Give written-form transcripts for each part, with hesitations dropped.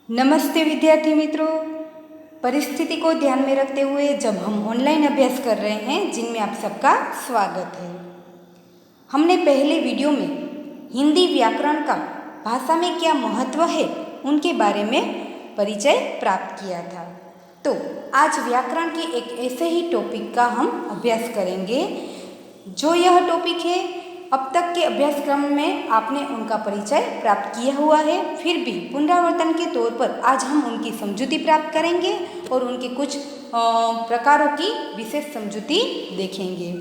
नमस्ते विद्यार्थी मित्रों। परिस्थिति को ध्यान में रखते हुए जब हम ऑनलाइन अभ्यास कर रहे हैं जिनमें आप सबका स्वागत है। हमने पहले वीडियो में हिंदी व्याकरण का भाषा में क्या महत्व है उनके बारे में परिचय प्राप्त किया था। तो आज व्याकरण के एक ऐसे ही टॉपिक का हम अभ्यास करेंगे जो यह टॉपिक है अब तक के अभ्यासक्रम में आपने उनका परिचय प्राप्त किया हुआ है, फिर भी पुनरावर्तन के तौर पर आज हम उनकी समझूती प्राप्त करेंगे और उनके कुछ प्रकारों की विशेष समझूती देखेंगे।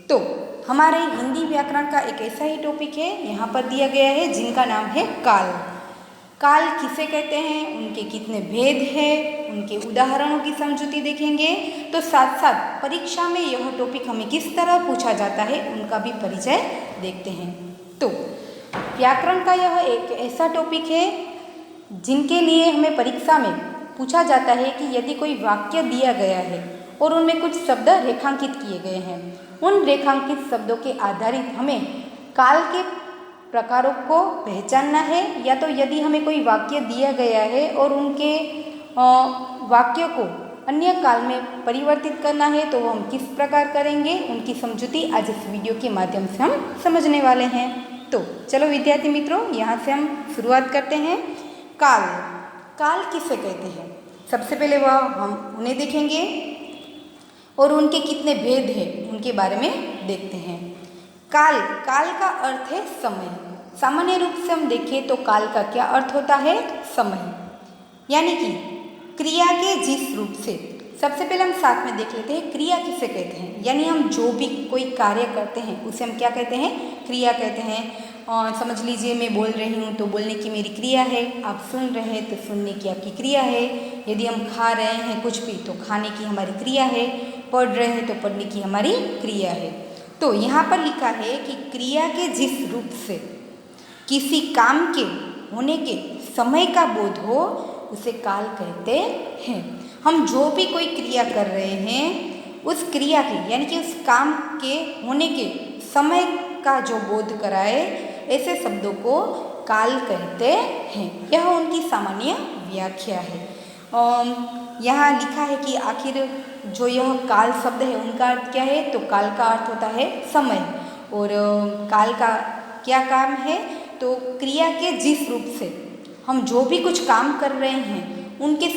तो हमारे हिंदी व्याकरण का एक ऐसा ही टॉपिक है यहाँ पर दिया गया है जिनका नाम है काल। काल किसे कहते हैं, उनके कितने भेद हैं, उनके उदाहरणों की समझूती देखेंगे। तो साथ साथ परीक्षा में यह टॉपिक हमें किस तरह पूछा जाता है उनका भी परिचय देखते हैं। तो व्याकरण का यह एक ऐसा टॉपिक है जिनके लिए हमें परीक्षा में पूछा जाता है कि यदि कोई वाक्य दिया गया है और उनमें कुछ शब्द रेखांकित किए गए हैं, उन रेखांकित शब्दों के आधारित हमें काल के प्रकारों को पहचानना है, या तो यदि हमें कोई वाक्य दिया गया है और उनके वाक्यों को अन्य काल में परिवर्तित करना है तो हम किस प्रकार करेंगे, उनकी समझूती आज इस वीडियो के माध्यम से हम समझने वाले हैं। तो चलो विद्यार्थी मित्रों, यहाँ से हम शुरुआत करते हैं। काल, काल किसे कहते हैं, सबसे पहले वह हम उन्हें देखेंगे और उनके कितने भेद हैं उनके बारे में देखते हैं। काल, काल का अर्थ है समय। सामान्य रूप से हम देखें तो काल का क्या अर्थ होता है, समय, यानी कि क्रिया के जिस रूप से। सबसे पहले हम साथ में देख लेते हैं क्रिया किसे कहते हैं, यानी हम जो भी कोई कार्य करते हैं उसे हम क्या कहते हैं, क्रिया कहते हैं। समझ लीजिए मैं बोल रही हूँ तो बोलने की मेरी क्रिया है, आप सुन रहे हैं तो सुनने की आपकी क्रिया है, यदि हम खा रहे हैं कुछ भी तो खाने की हमारी क्रिया है, पढ़ रहे हैं तो पढ़ने की हमारी क्रिया है। तो यहाँ पर लिखा है कि क्रिया के जिस रूप से किसी काम के होने के समय का बोध हो उसे काल कहते हैं। हम जो भी कोई क्रिया कर रहे हैं उस क्रिया के यानी कि उस काम के होने के समय का जो बोध कराए ऐसे शब्दों को काल कहते हैं। यह उनकी सामान्य व्याख्या है। यहाँ लिखा है कि आखिर जो यह काल शब्द है उनका अर्थ क्या है, तो काल का अर्थ होता है समय, और काल का क्या काम है, तो क्रिया के जिस रूप से हम जो भी कुछ काम कर रहे हैं उनके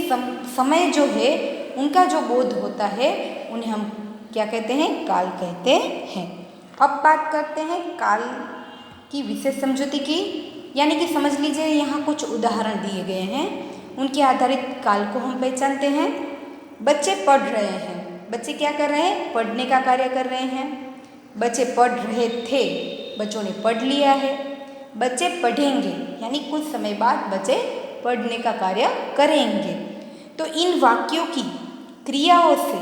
समय जो है उनका जो बोध होता है उन्हें हम क्या कहते हैं, काल कहते हैं। अब बात करते हैं काल की विशेष समझूती की, यानी कि समझ लीजिए यहाँ कुछ उदाहरण दिए गए हैं, उनके आधारित काल को हम पहचानते हैं। बच्चे पढ़ रहे हैं, बच्चे क्या कर रहे हैं, पढ़ने का कार्य कर रहे हैं। बच्चे पढ़ रहे थे, बच्चों ने पढ़ लिया है। बच्चे पढ़ेंगे, यानी कुछ समय बाद बच्चे पढ़ने का कार्य करेंगे। तो इन वाक्यों की क्रियाओं से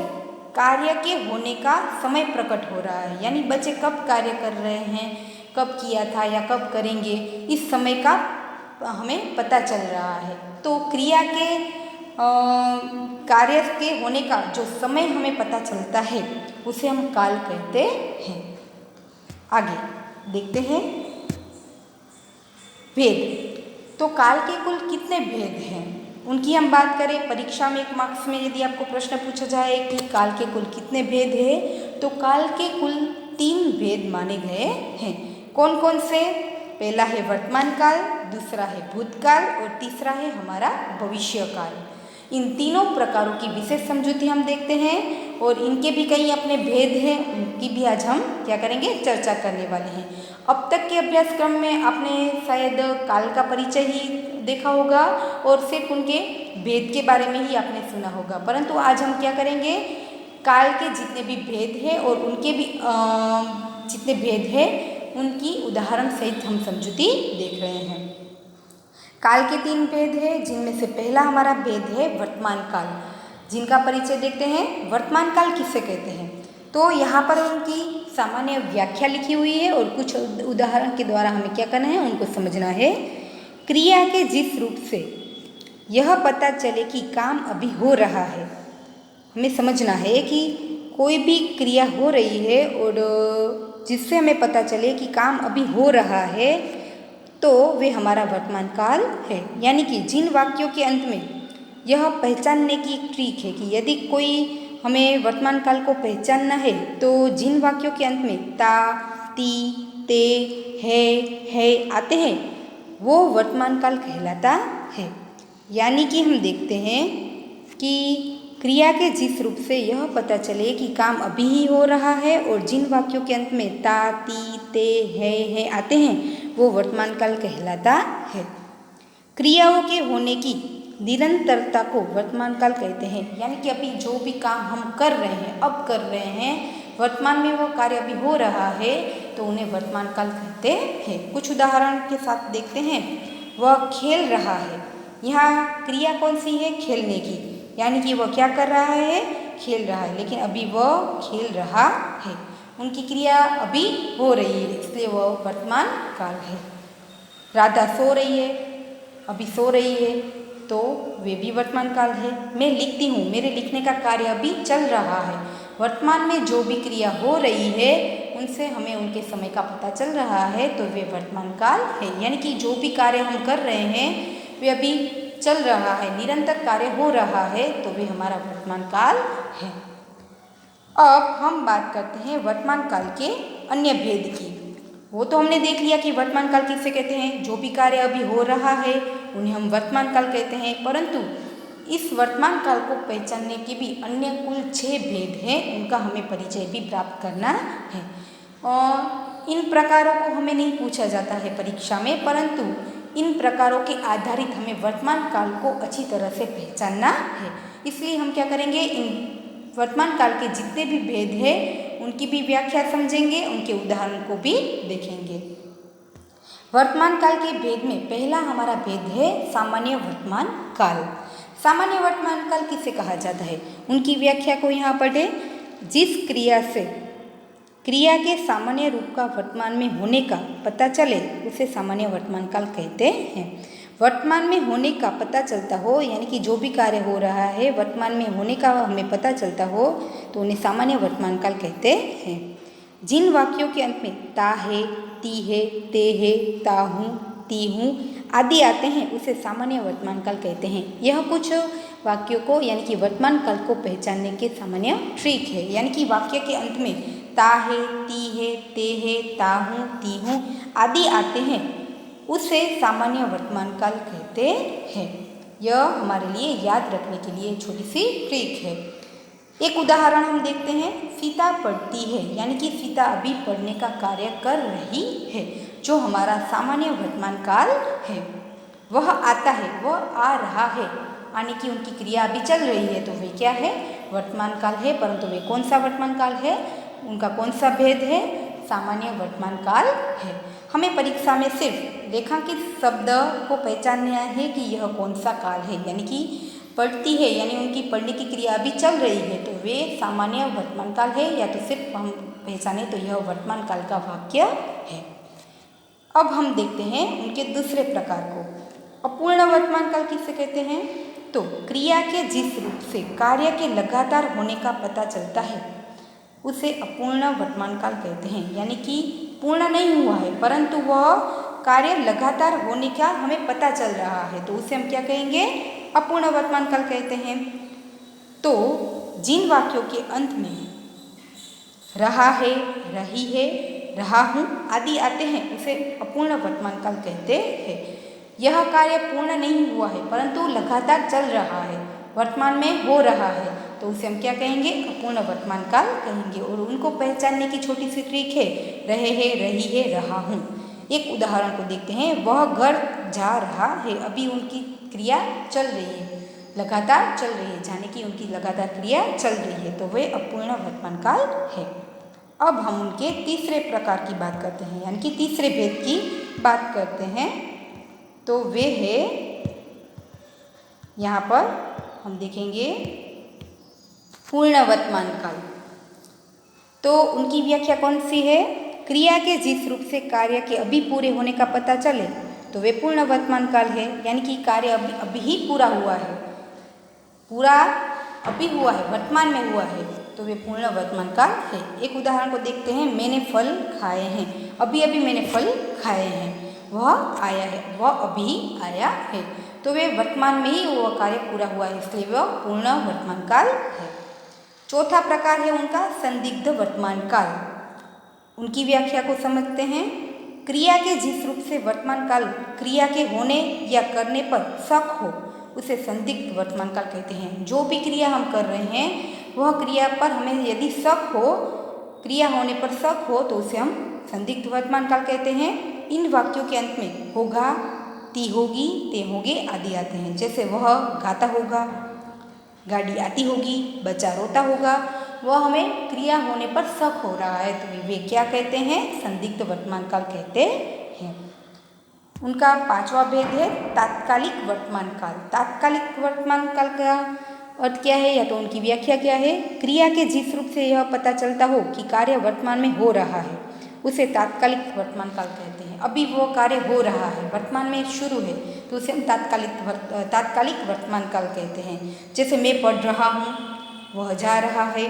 कार्य के होने का समय प्रकट हो रहा है, यानी बच्चे कब कार्य कर रहे हैं, कब किया था या कब करेंगे, इस समय का हमें पता चल रहा है। तो क्रिया के कार्य के होने का जो समय हमें पता चलता है उसे हम काल कहते हैं। आगे देखते हैं भेद। तो काल के कुल कितने भेद हैं उनकी हम बात करें। परीक्षा में एक मार्क्स में यदि आपको प्रश्न पूछा जाए कि काल के कुल कितने भेद हैं, तो काल के कुल 3 भेद माने गए हैं। कौन कौन से, पहला है वर्तमान काल, दूसरा है भूतकाल और तीसरा है हमारा भविष्य काल। इन तीनों प्रकारों की विशेष समझूती हम देखते हैं और इनके भी कई अपने भेद हैं, उनकी भी आज हम क्या करेंगे, चर्चा करने वाले हैं। अब तक के अभ्यासक्रम में आपने शायद काल का परिचय ही देखा होगा और सिर्फ उनके भेद के बारे में ही आपने सुना होगा, परंतु आज हम क्या करेंगे, काल के जितने भी भेद हैं और उनके भी जितने भेद हैं उनकी उदाहरण सहित हम समझूती देख रहे हैं। काल के 3 भेद हैं, जिनमें से पहला हमारा भेद है वर्तमान काल, जिनका परिचय देखते हैं। वर्तमान काल किसे कहते हैं, तो यहाँ पर उनकी सामान्य व्याख्या लिखी हुई है और कुछ उदाहरण के द्वारा हमें क्या करना है, उनको समझना है। क्रिया के जिस रूप से यह पता चले कि काम अभी हो रहा है, हमें समझना है कि कोई भी क्रिया हो रही है और जिससे हमें पता चले कि काम अभी हो रहा है, तो वे हमारा वर्तमान काल है। यानी कि जिन वाक्यों के अंत में यह पहचानने की एक ट्रिक है कि यदि कोई हमें वर्तमान काल को पहचानना है तो जिन वाक्यों के अंत में ता, ती, ते, है आते हैं वो वर्तमान काल कहलाता है। यानी कि हम देखते हैं कि क्रिया के जिस रूप से यह पता चले कि काम अभी ही हो रहा है और जिन वाक्यों के अंत में ता, ती, ते, है आते हैं वो वर्तमान काल कहलाता है। क्रियाओं के होने की निरंतरता को वर्तमान काल कहते हैं। यानी कि अभी जो भी काम हम कर रहे हैं, अब कर रहे हैं, वर्तमान में वो कार्य अभी हो रहा है तो उन्हें वर्तमान काल कहते हैं। कुछ उदाहरण के साथ देखते हैं। वह खेल रहा है, यहाँ क्रिया कौन सी है? खेलने की। यानी कि वह क्या कर रहा है? खेल रहा है, लेकिन अभी वह खेल रहा है। उनकी क्रिया अभी हो रही है, इसलिए वह वर्तमान काल है। राधा सो रही है, अभी सो रही है तो वे भी वर्तमान काल है। मैं लिखती हूँ, मेरे लिखने का कार्य अभी चल रहा है। वर्तमान में जो भी क्रिया हो रही है उनसे हमें उनके समय का पता चल रहा है तो वे वर्तमान काल है। यानी कि जो भी कार्य हम कर रहे हैं वे अभी चल रहा है, निरंतर कार्य हो रहा है तो वे हमारा वर्तमान काल है। अब हम बात करते हैं वर्तमान काल के अन्य भेद की। वो तो हमने देख लिया कि वर्तमान काल किसे कहते हैं, जो भी कार्य अभी हो रहा है उन्हें हम वर्तमान काल कहते हैं। परंतु इस वर्तमान काल को पहचानने के भी अन्य कुल 6 भेद हैं, उनका हमें परिचय भी प्राप्त करना है। और इन प्रकारों को हमें नहीं पूछा जाता है परीक्षा में, परंतु इन प्रकारों के आधारित हमें वर्तमान काल को अच्छी तरह से पहचानना है। इसलिए हम क्या करेंगे, इन वर्तमान काल के जितने भी भेद हैं उनकी भी व्याख्या समझेंगे, उनके उदाहरण को भी देखेंगे। वर्तमान काल के भेद में पहला हमारा भेद है सामान्य वर्तमान काल। सामान्य वर्तमान काल किसे कहा जाता है, उनकी व्याख्या को यहाँ पढ़े। जिस क्रिया से क्रिया के सामान्य रूप का वर्तमान में होने का पता चले उसे सामान्य वर्तमान काल कहते हैं। वर्तमान में होने का पता चलता हो, यानी कि जो भी कार्य हो रहा है वर्तमान में होने का हमें पता चलता हो तो उन्हें सामान्य वर्तमान काल कहते हैं। जिन वाक्यों के अंत में ता है, ती है, ते है, ता हूँ, ती हूँ आदि आते हैं उसे सामान्य वर्तमान काल कहते हैं। यह कुछ वाक्यों को यानी कि वर्तमान काल को पहचानने के सामान्य ट्रिक है। यानी कि वाक्य के अंत में ता है, ती है, ते है, ता हूँ, ती हूँ आदि आते हैं उसे सामान्य वर्तमान काल कहते हैं। यह हमारे लिए याद रखने के लिए छोटी सी ट्रिक है। एक उदाहरण हम देखते हैं। सीता पढ़ती है, यानी कि सीता अभी पढ़ने का कार्य कर रही है, जो हमारा सामान्य वर्तमान काल है। वह आता है, वह आ रहा है, आने की उनकी क्रिया अभी चल रही है तो वे क्या है, वर्तमान काल है। परंतु वे कौन सा वर्तमान काल है, उनका कौन सा भेद है, सामान्य वर्तमान काल है। हमें परीक्षा में सिर्फ रेखांकित शब्द को पहचानना है कि यह कौन सा काल है। यानी कि पढ़ती है, यानी उनकी पढ़ने की क्रिया अभी चल रही है तो वे सामान्य वर्तमान काल है, या तो सिर्फ हम पहचाने तो यह वर्तमान काल का वाक्य है। अब हम देखते हैं उनके दूसरे प्रकार को। अपूर्ण वर्तमान काल किसे कहते हैं, तो क्रिया के जिस रूप से कार्य के लगातार होने का पता चलता है उसे अपूर्ण वर्तमान काल कहते हैं। यानी कि पूर्ण नहीं हुआ है परंतु वह कार्य लगातार होने का हमें पता चल रहा है तो उसे हम क्या कहेंगे, अपूर्ण वर्तमान काल कहते हैं। तो जिन वाक्यों के अंत में रहा है, रही है, रहा हूँ आदि आते हैं उसे अपूर्ण वर्तमान काल कहते हैं। यह कार्य पूर्ण नहीं हुआ है परंतु लगातार चल रहा है, वर्तमान में हो रहा है तो उसे हम क्या कहेंगे, अपूर्ण वर्तमान काल कहेंगे। और उनको पहचानने की छोटी सी ट्रिक है, रहे है, रही है, रहा हूँ। एक उदाहरण को देखते हैं। वह घर जा रहा है, अभी उनकी क्रिया चल रही है, लगातार चल रही है, जाने की उनकी लगातार क्रिया चल रही है तो वे अपूर्ण वर्तमान काल है। अब हम उनके तीसरे प्रकार की बात करते हैं, यानी कि तीसरे भेद की बात करते हैं। तो वे है, यहाँ पर हम देखेंगे पूर्ण वर्तमान काल। तो उनकी व्याख्या कौन सी है, क्रिया के जिस रूप से कार्य के अभी पूरे होने का पता चले तो वे पूर्ण वर्तमान काल है। यानी कि कार्य अभी ही पूरा हुआ है, पूरा अभी हुआ है, वर्तमान में हुआ है तो वे पूर्ण वर्तमान काल है। एक उदाहरण को देखते हैं। मैंने फल खाए हैं, अभी अभी मैंने फल खाए हैं। वह आया है, वह अभी आया है। तो वे वर्तमान में ही वह कार्य पूरा हुआ है, इसलिए वह पूर्ण वर्तमान काल है। चौथा प्रकार है उनका संदिग्ध वर्तमान काल। उनकी व्याख्या को समझते हैं। क्रिया के जिस रूप से वर्तमान काल क्रिया के होने या करने पर शक हो उसे संदिग्ध वर्तमान काल कहते हैं। जो भी क्रिया हम कर रहे हैं वह क्रिया पर हमें यदि शक हो, क्रिया होने पर शक हो, तो उसे हम संदिग्ध वर्तमान काल कहते हैं। इन वाक्यों के अंत में होगा, ती होगी, ते होंगे आदि आते हैं। जैसे वह गाता होगा, गाड़ी आती होगी, बच्चा रोता होगा, वह हमें क्रिया होने पर शक हो रहा है, तो वे क्या कहते हैं? संदिग्ध वर्तमान काल कहते हैं। उनका पांचवा भेद है तात्कालिक वर्तमान काल। तात्कालिक वर्तमान काल का अर्थ क्या है या तो उनकी व्याख्या क्या है? क्रिया के जिस रूप से यह पता चलता हो कि कार्य वर्तमान में हो रहा है उसे तात्कालिक वर्तमान काल कहते हैं। अभी वो कार्य हो रहा है, वर्तमान में शुरू है, तो उसे हम तात्कालिक वर्तमान काल कहते हैं। जैसे मैं पढ़ रहा हूँ, वह जा रहा है,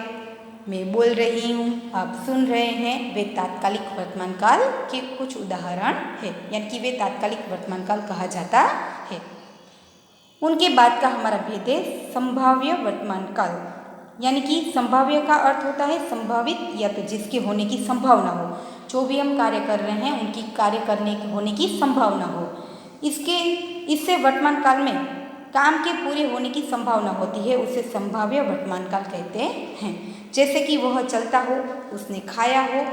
मैं बोल रही हूँ, आप सुन रहे हैं, वे तात्कालिक वर्तमान काल के कुछ उदाहरण है, यानी कि वे तात्कालिक वर्तमान काल कहा जाता है। उनके बाद का हमारा भेद है संभाव्य वर्तमान काल। यानी कि संभाव्य का अर्थ होता है संभावित या तो जिसके होने की संभावना हो। जो भी हम कार्य कर रहे हैं उनकी कार्य करने की होने की संभावना हो। इससे वर्तमान काल में काम के पूरे होने की संभावना होती है, उसे संभाव्य वर्तमान काल कहते हैं। जैसे कि वह चलता हो, उसने खाया हो,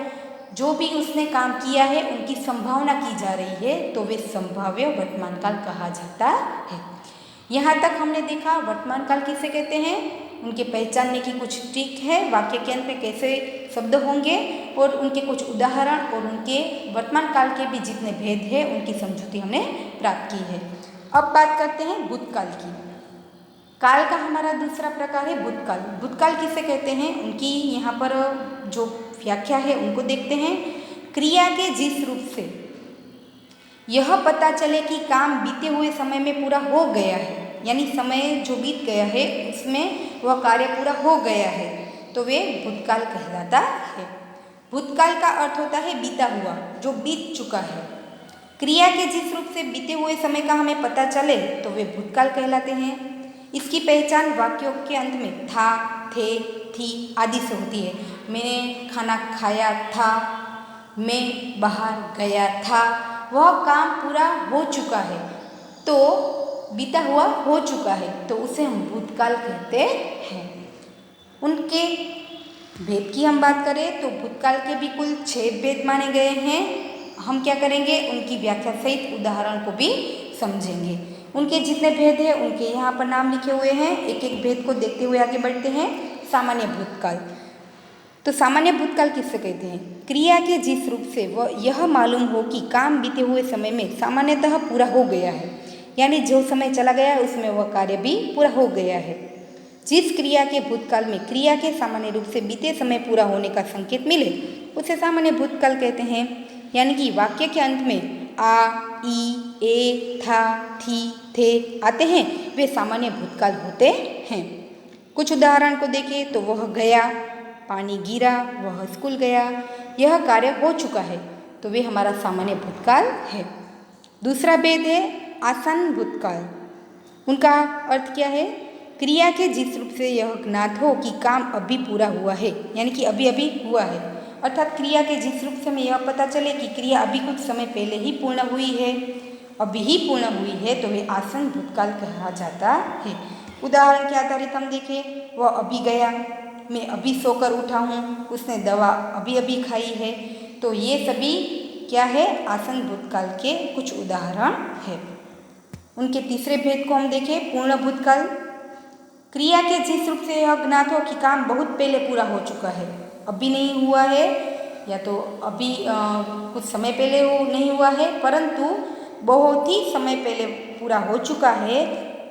जो भी उसने काम किया है उनकी संभावना की जा रही है, तो वे संभाव्य वर्तमान काल कहा जाता है। यहाँ तक हमने देखा वर्तमान काल किसे कहते हैं, उनके पहचानने की कुछ ट्रिक है, वाक्य के अंत में कैसे शब्द होंगे और उनके कुछ उदाहरण और उनके वर्तमान काल के भी जितने भेद हैं उनकी समझौती हमने प्राप्त की है। अब बात करते हैं भूतकाल की। काल का हमारा दूसरा प्रकार है भूतकाल। भूतकाल किसे कहते हैं, उनकी यहाँ पर जो व्याख्या है उनको देखते हैं। क्रिया के जिस रूप से यह पता चले कि काम बीते हुए समय में पूरा हो गया है, यानी समय जो बीत गया है उसमें वह कार्य पूरा हो गया है, तो वे भूतकाल कहलाता है। भूतकाल का अर्थ होता है बीता हुआ, जो बीत चुका है। क्रिया के जिस रूप से बीते हुए समय का हमें पता चले तो वे भूतकाल कहलाते हैं। इसकी पहचान वाक्यों के अंत में था, थे, थी आदि से होती है। मैंने खाना खाया था, मैं बाहर गया था, वह काम पूरा हो चुका है, तो बीता हुआ हो चुका है, तो उसे हम भूतकाल कहते हैं। उनके भेद की हम बात करें तो भूतकाल के भी कुल 6 भेद माने गए हैं। हम क्या करेंगे, उनकी व्याख्या सहित उदाहरण को भी समझेंगे। उनके जितने भेद हैं उनके यहाँ पर नाम लिखे हुए हैं। एक एक भेद को देखते हुए आगे बढ़ते हैं। सामान्य भूतकाल। तो सामान्य भूतकाल किससे कहते हैं? क्रिया के जिस रूप से वह यह मालूम हो कि काम बीते हुए समय में सामान्यतः पूरा हो गया है, यानी जो समय चला गया है उसमें वह कार्य भी पूरा हो गया है। जिस क्रिया के भूतकाल में क्रिया के सामान्य रूप से बीते समय पूरा होने का संकेत मिले उसे सामान्य भूतकाल कहते हैं। यानी कि वाक्य के अंत में आ, ई, ए, था, थी, थे आते हैं, वे सामान्य भूतकाल होते हैं। कुछ उदाहरण को देखें तो वह गया, पानी गिरा, वह स्कूल गया, यह कार्य हो चुका है, तो वे हमारा सामान्य भूतकाल है। दूसरा भेद है आसन्न भूतकाल। उनका अर्थ क्या है? क्रिया के जिस रूप से यह ज्ञात हो कि काम अभी पूरा हुआ है, यानी कि अभी अभी हुआ है, अर्थात क्रिया के जिस रूप से हमें यह पता चले कि क्रिया अभी कुछ समय पहले ही पूर्ण हुई है, अभी ही पूर्ण हुई है, तो वे आसन्न भूतकाल कहा जाता है। उदाहरण के आधारित हम देखें, वह अभी गया, मैं अभी सोकर उठा हूँ, उसने दवा अभी अभी खाई है, तो ये सभी क्या है? आसन्न भूतकाल के कुछ उदाहरण है। उनके तीसरे भेद को हम देखें, पूर्ण भूतकाल। क्रिया के जिस रूप से यह ज्ञात हो कि काम बहुत पहले पूरा हो चुका है, अभी नहीं हुआ है, या तो अभी कुछ समय पहले नहीं हुआ है, परंतु बहुत ही समय पहले पूरा हो चुका है,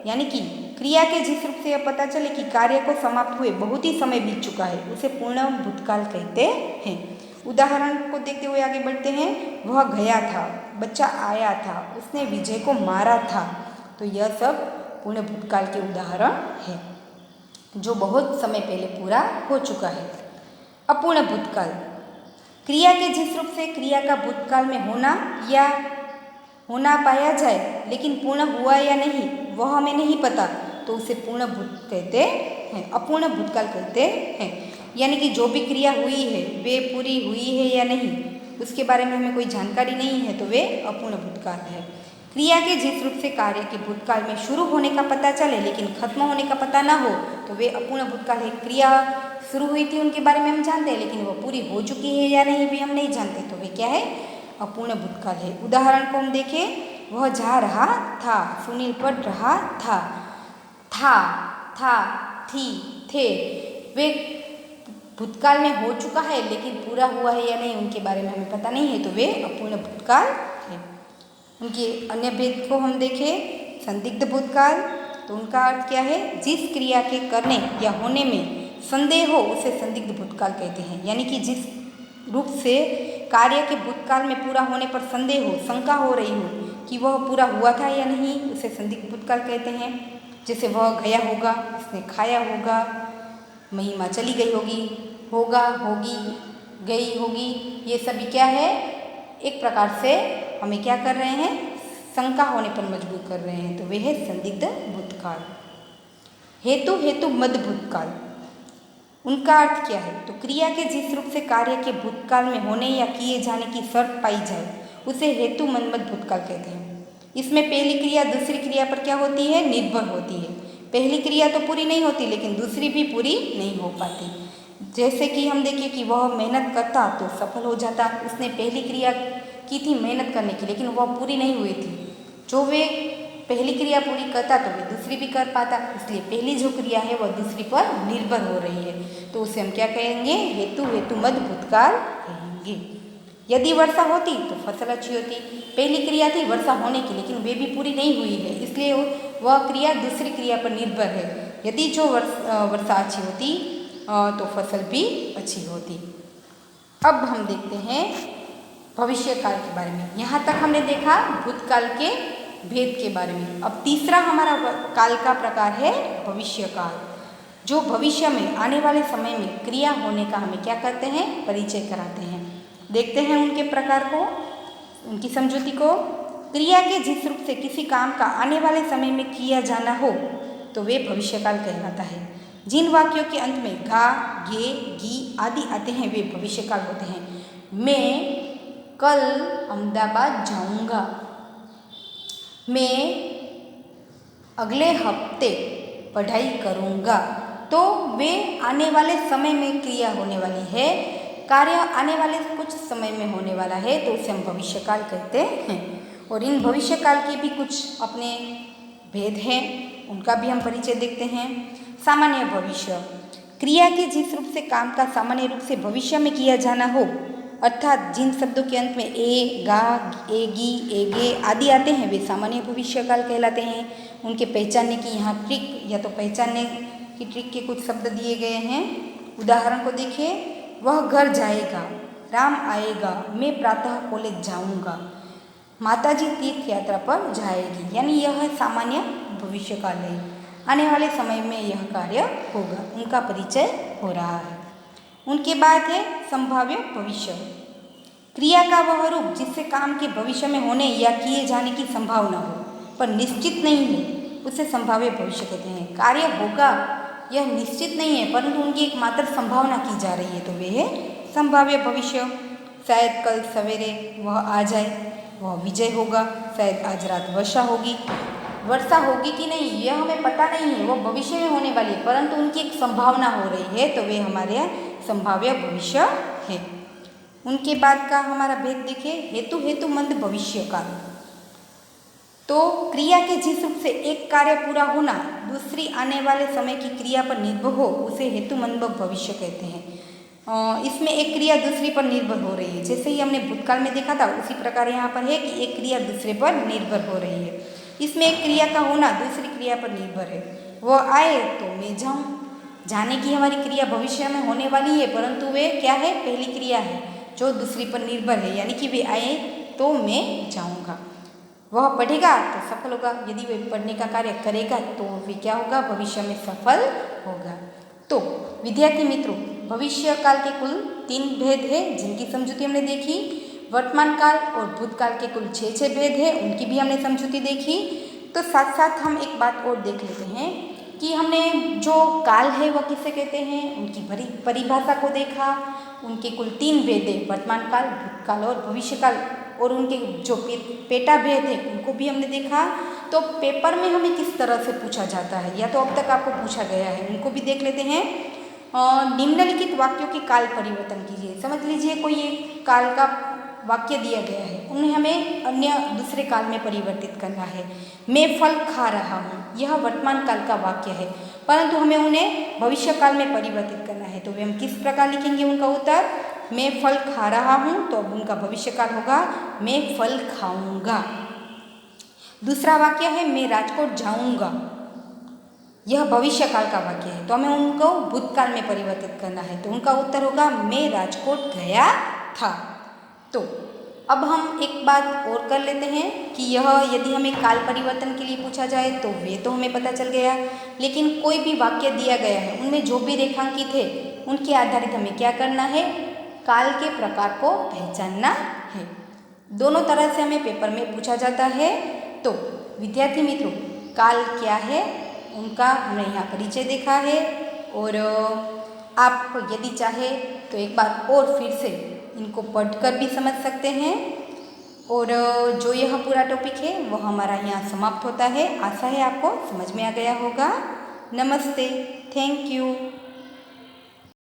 यानी कि क्रिया के जिस रूप से यह पता चले कि कार्य को समाप्त हुए बहुत ही समय बीत चुका है, उसे पूर्ण भूतकाल कहते हैं। उदाहरण को देखते हुए आगे बढ़ते हैं। वह गया था, बच्चा आया था, उसने विजय को मारा था, तो यह सब पूर्ण भूतकाल के उदाहरण है जो बहुत समय पहले पूरा हो चुका है। अपूर्ण भूतकाल। क्रिया के जिस रूप से क्रिया का भूतकाल में होना या होना पाया जाए लेकिन पूर्ण हुआ या नहीं वह हमें नहीं पता, तो उसे पूर्ण भूत कहते हैं, अपूर्ण भूतकाल कहते हैं। यानी कि जो भी क्रिया हुई है वे पूरी हुई है या नहीं उसके बारे में हमें कोई जानकारी नहीं है, तो वे अपूर्ण भूतकाल है। क्रिया के जिस रूप से कार्य के भूतकाल में शुरू होने का पता चले लेकिन खत्म होने का पता ना हो तो वे अपूर्ण भूतकाल है। क्रिया शुरू हुई थी उनके बारे में हम जानते हैं लेकिन वो पूरी हो चुकी है या नहीं भी हम नहीं जानते, तो वे क्या है, अपूर्ण भूतकाल है। उदाहरण को हम देखें, वह जा रहा था, सुनील पढ़ रहा था, था, थी, थे, वे भूतकाल में हो चुका है लेकिन पूरा हुआ है या नहीं उनके बारे में हमें पता नहीं है, तो वे अपूर्ण भूतकाल है। उनके अन्य भेद को हम देखें, संदिग्ध भूतकाल, तो उनका अर्थ क्या है, जिस क्रिया के करने या होने में संदेह हो उसे संदिग्ध भूतकाल कहते हैं। यानी कि जिस रूप से कार्य के भूतकाल में पूरा होने पर संदेह हो, शंका हो रही हो कि वह पूरा हुआ था या नहीं, उसे संदिग्ध भूतकाल कहते हैं। जैसे वह गया होगा, उसने खाया होगा, महिमा चली गई होगी, होगा, होगी, गई होगी, ये सभी क्या है, एक प्रकार से हमें क्या कर रहे हैं, शंका होने पर मजबूर कर रहे हैं, तो वे है संदिग्ध भूतकाल। हेतु मद भूतकाल, उनका अर्थ क्या है, तो क्रिया के जिस रूप से कार्य के भूतकाल में होने या किए जाने की शर्त पाई जाए उसे हेतु मनमत भूतकाल कहते हैं। इसमें पहली क्रिया दूसरी क्रिया पर क्या होती है, निर्भर होती है। पहली क्रिया तो पूरी नहीं होती लेकिन दूसरी भी पूरी नहीं हो पाती। जैसे कि हम देखिए कि वह मेहनत करता तो सफल हो जाता, उसने पहली क्रिया की थी मेहनत करने की लेकिन वह पूरी नहीं हुई थी। जो वे पहली क्रिया पूरी करता तो वे दूसरी भी कर पाता, इसलिए पहली जो क्रिया है वह दूसरी पर निर्भर हो रही है, तो उसे हम क्या कहेंगे, हेतु मद भूतकाल कहेंगे। यदि वर्षा होती तो फसल अच्छी होती, पहली क्रिया थी वर्षा होने की लेकिन वे भी पूरी नहीं हुई है, इसलिए वह क्रिया दूसरी क्रिया पर निर्भर है। यदि जो वर्षा अच्छी होती तो फसल भी अच्छी होती। अब हम देखते हैं भविष्य काल के बारे में। यहाँ तक हमने देखा भूतकाल के भेद के बारे में। अब तीसरा हमारा काल का प्रकार है भविष्य काल, जो भविष्य में आने वाले समय में क्रिया होने का हमें क्या करते हैं, परिचय कराते हैं। देखते हैं उनके प्रकार को, उनकी समझौती को। क्रिया के जिस रूप से किसी काम का आने वाले समय में किया जाना हो तो वे भविष्यकाल कहलाता है। जिन वाक्यों के अंत में गा, गे, गी आदि आते हैं वे भविष्यकाल होते हैं। मैं कल अहमदाबाद जाऊंगा, मैं अगले हफ्ते पढ़ाई करूंगा, तो वे आने वाले समय में क्रिया होने वाली है। कार्य आने वाले कुछ समय में होने वाला है तो उसे हम भविष्यकाल कहते हैं। और इन भविष्यकाल के भी कुछ अपने भेद हैं, उनका भी हम परिचय देखते हैं। सामान्य भविष्य, क्रिया के जिस रूप से काम का सामान्य रूप से भविष्य में किया जाना हो, अर्थात जिन शब्दों के अंत में ए, गा, एगी, एगे आदि आते हैं वे सामान्य भविष्यकाल कहलाते हैं। उनके पहचानने की यहाँ ट्रिक या तो पहचानने की ट्रिक के कुछ शब्द दिए गए हैं। उदाहरण को देखिए, वह घर जाएगा, राम आएगा, मैं प्रातः कॉलेज जाऊंगा, माताजी तीर्थ यात्रा पर जाएगी। यानी यह सामान्य भविष्यकाल है, आने वाले समय में यह कार्य होगा, उनका परिचय हो रहा है। उनके बाद है संभाव्य भविष्य, क्रिया का वह रूप जिससे काम के भविष्य में होने या किए जाने की संभावना हो पर निश्चित नहीं है, उसे संभाव्य भविष्य कहते हैं। कार्य होगा यह निश्चित नहीं है परंतु उनकी एक मात्र संभावना की जा रही है, तो वे है संभाव्य भविष्य। शायद कल सवेरे वह आ जाए, वह विजय होगा, शायद आज रात वर्षा होगी। वर्षा होगी कि नहीं यह हमें पता नहीं है, वह भविष्य में होने वाली है परंतु उनकी एक संभावना हो रही है, तो वे हमारे यहाँ संभाव्य भविष्य है। उनके बाद का हमारा भेद देखिए, हेतु मंद भविष्य काल, तो क्रिया के जिस रूप से एक कार्य पूरा होना दूसरी आने वाले समय की क्रिया पर निर्भर हो उसे हेतु मंद भविष्य कहते हैं। इसमें एक क्रिया दूसरी पर निर्भर हो रही है, जैसे ही हमने भूतकाल में देखा था उसी प्रकार यहाँ पर है कि एक क्रिया दूसरे पर निर्भर हो रही है। इसमें एक क्रिया का होना दूसरी क्रिया पर निर्भर है। वह आए तो मैं जाऊँ, जाने की हमारी क्रिया भविष्य में होने वाली है परंतु वे क्या है, पहली क्रिया है जो दूसरी पर निर्भर है, यानी कि वे आए तो मैं जाऊँगा। वह पढ़ेगा तो सफल होगा, यदि वे पढ़ने का कार्य करेगा तो वे क्या होगा, भविष्य में सफल होगा। तो विद्यार्थी मित्रों, भविष्य काल के कुल 3 भेद हैं जिनकी समझौती हमने देखी। वर्तमान काल और भूतकाल के कुल 6 भेद हैं, उनकी भी हमने समझौती देखी। तो साथ साथ हम एक बात और देख लेते हैं कि हमने जो काल है वह किसे कहते हैं, उनकी परिभाषा को देखा। उनके कुल 3 भेद हैं, वर्तमान काल, भूतकाल और भविष्यकाल, और उनके जो पेटा भेद है उनको भी हमने देखा। तो पेपर में हमें किस तरह से पूछा जाता है, या तो अब तक आपको पूछा गया है, उनको भी देख लेते हैं। निम्नलिखित वाक्यों के काल परिवर्तन कीजिए। समझ लीजिए कोई एक काल का वाक्य दिया गया है, उन्हें हमें अन्य दूसरे काल में परिवर्तित करना है। मैं फल खा रहा हूँ, यह वर्तमान काल का वाक्य है, परंतु हमें उन्हें भविष्य काल में परिवर्तित करना है। तो वे हम किस प्रकार लिखेंगे उनका उत्तर, मैं फल खा रहा हूँ, तो अब उनका भविष्य काल होगा मैं फल खाऊंगा। दूसरा वाक्य है मैं राजकोट जाऊंगा, यह भविष्य काल का वाक्य है, तो हमें उनको भूतकाल में परिवर्तित करना है, तो उनका उत्तर होगा मैं राजकोट गया था। तो अब हम एक बात और कर लेते हैं कि यह यदि हमें काल परिवर्तन के लिए पूछा जाए तो वे तो हमें पता चल गया, लेकिन कोई भी वाक्य दिया गया है उनमें जो भी रेखांकित है उनके आधारित हमें क्या करना है, काल के प्रकार को पहचानना है। दोनों तरह से हमें पेपर में पूछा जाता है। तो विद्यार्थी मित्रों, काल क्या है उनका हमने यहाँ परिचय देखा है, और आप यदि चाहे तो एक बार और फिर से इनको पढ़कर भी समझ सकते हैं। और जो यह पूरा टॉपिक है वह हमारा यहाँ समाप्त होता है। आशा है आपको समझ में आ गया होगा। नमस्ते, थैंक यू।